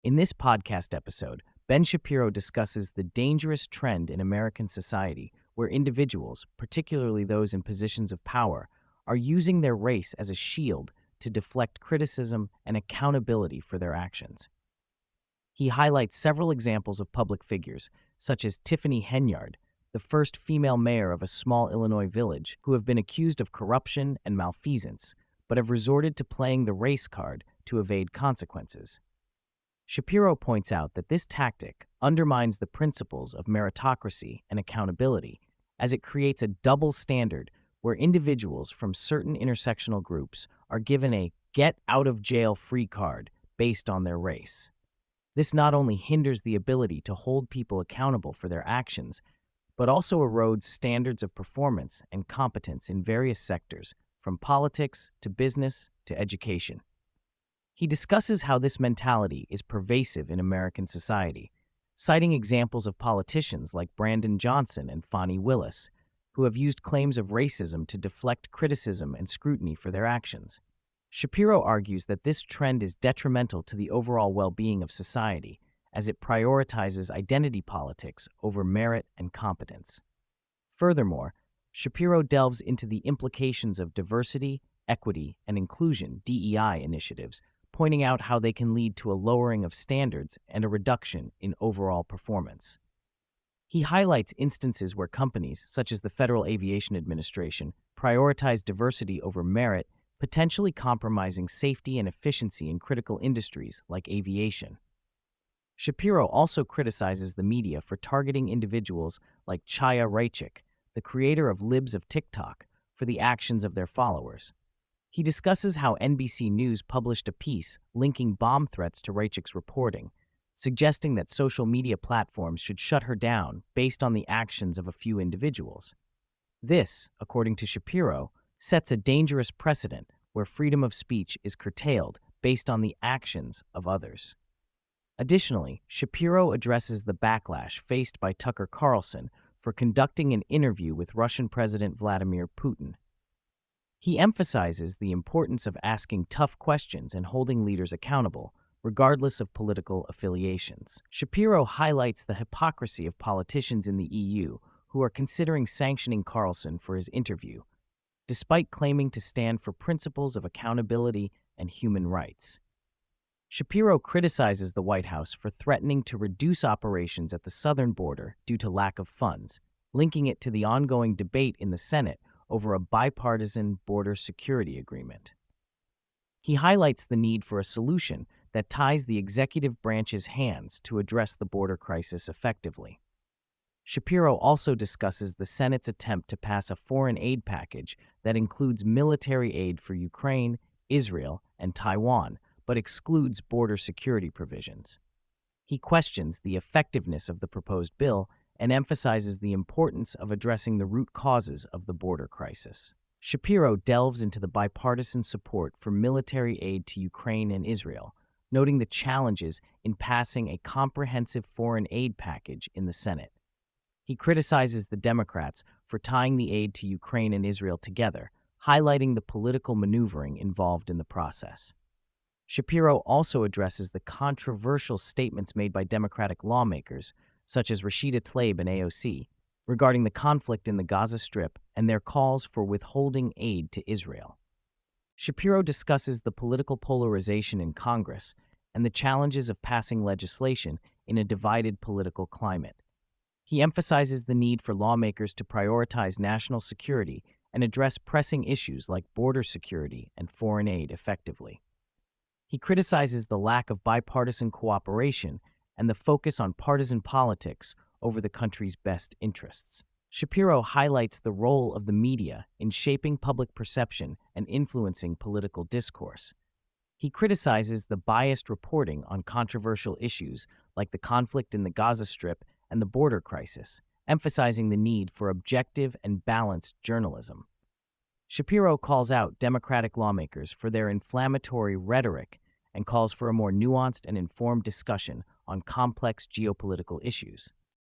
In this podcast episode, Ben Shapiro discusses the dangerous trend in American society where individuals, particularly those in positions of power, are using their race as a shield to deflect criticism and accountability for their actions. He highlights several examples of public figures, such as Tiffany Henyard, the first female mayor of a small Illinois village, who have been accused of corruption and malfeasance, but have resorted to playing the race card to evade consequences. Shapiro points out that this tactic undermines the principles of meritocracy and accountability, as it creates a double standard where individuals from certain intersectional groups are given a get-out-of-jail-free card based on their race. This not only hinders the ability to hold people accountable for their actions, but also erodes standards of performance and competence in various sectors, from politics to business to education. He discusses how this mentality is pervasive in American society, citing examples of politicians like Brandon Johnson and Fani Willis, who have used claims of racism to deflect criticism and scrutiny for their actions. Shapiro argues that this trend is detrimental to the overall well-being of society, as it prioritizes identity politics over merit and competence. Furthermore, Shapiro delves into the implications of diversity, equity, and inclusion (DEI) initiatives, pointing out how they can lead to a lowering of standards and a reduction in overall performance. He highlights instances where companies, such as the Federal Aviation Administration, prioritize diversity over merit, potentially compromising safety and efficiency in critical industries like aviation. Shapiro also criticizes the media for targeting individuals like Chaya Raichik, the creator of Libs of TikTok, for the actions of their followers. He discusses how NBC News published a piece linking bomb threats to Raichik's reporting, suggesting that social media platforms should shut her down based on the actions of a few individuals. This, according to Shapiro, sets a dangerous precedent where freedom of speech is curtailed based on the actions of others. Additionally, Shapiro addresses the backlash faced by Tucker Carlson for conducting an interview with Russian President Vladimir Putin. He emphasizes the importance of asking tough questions and holding leaders accountable, regardless of political affiliations. Shapiro highlights the hypocrisy of politicians in the EU who are considering sanctioning Carlson for his interview, despite claiming to stand for principles of accountability and human rights. Shapiro criticizes the White House for threatening to reduce operations at the southern border due to lack of funds, linking it to the ongoing debate in the Senate over a bipartisan border security agreement. He highlights the need for a solution that ties the executive branch's hands to address the border crisis effectively. Shapiro also discusses the Senate's attempt to pass a foreign aid package that includes military aid for Ukraine, Israel, and Taiwan, but excludes border security provisions. He questions the effectiveness of the proposed bill and emphasizes the importance of addressing the root causes of the border crisis. Shapiro delves into the bipartisan support for military aid to Ukraine and Israel, noting the challenges in passing a comprehensive foreign aid package in the Senate. He criticizes the Democrats for tying the aid to Ukraine and Israel together, highlighting the political maneuvering involved in the process. Shapiro also addresses the controversial statements made by Democratic lawmakers, such as Rashida Tlaib and AOC, regarding the conflict in the Gaza Strip and their calls for withholding aid to Israel. Shapiro discusses the political polarization in Congress and the challenges of passing legislation in a divided political climate. He emphasizes the need for lawmakers to prioritize national security and address pressing issues like border security and foreign aid effectively. He criticizes the lack of bipartisan cooperation and the focus on partisan politics over the country's best interests. Shapiro highlights the role of the media in shaping public perception and influencing political discourse. He criticizes the biased reporting on controversial issues like the conflict in the Gaza Strip and the border crisis, emphasizing the need for objective and balanced journalism. Shapiro calls out Democratic lawmakers for their inflammatory rhetoric and calls for a more nuanced and informed discussion on complex geopolitical issues.